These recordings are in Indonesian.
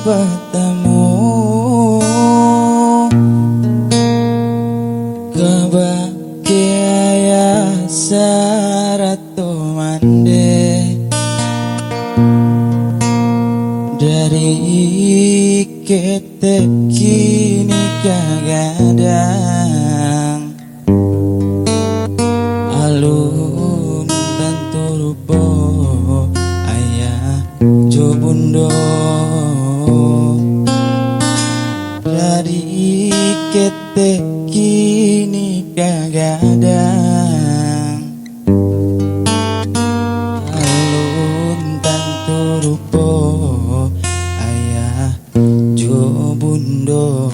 bertemu kebahagiaan saratu mande dari ketek kini kagadang alun dan turupo ayah jo bundo dari ketek kini kagadang alun dan turupo ayah jo bundo.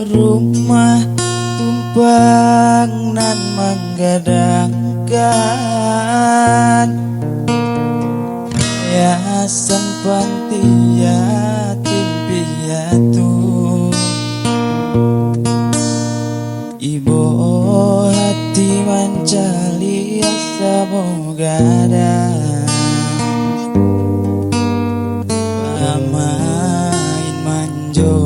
Rumah tumpang nan menggadangkan yayasan panti yatim piatu ibu hati mencari asa mogadang pamain manjo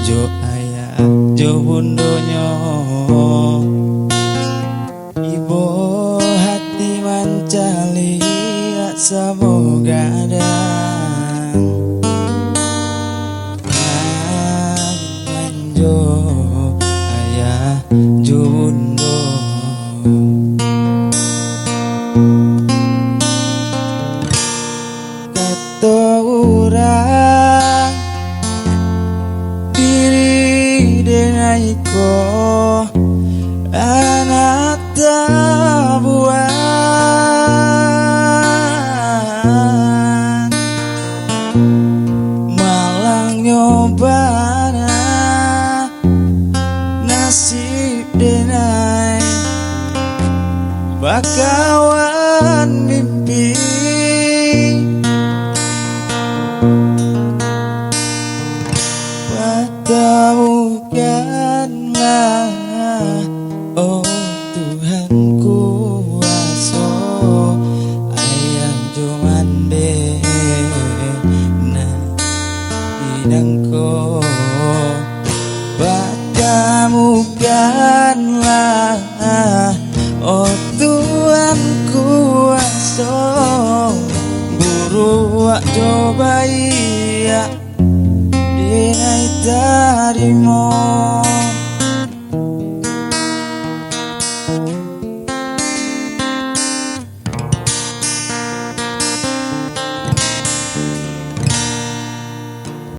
jo ayah jo bundonyo ibu hati mencari asa mogadang manjo ayah jo bundo. Kata orang diri denaiko anak tabuan malang nyobana nasib denai bakawan mimpi pertemukanlah oh Tuhan kuasa ayang jumande na idangko pertemukanlah oh Tuhan kuasa buru coba iya dinai tarimo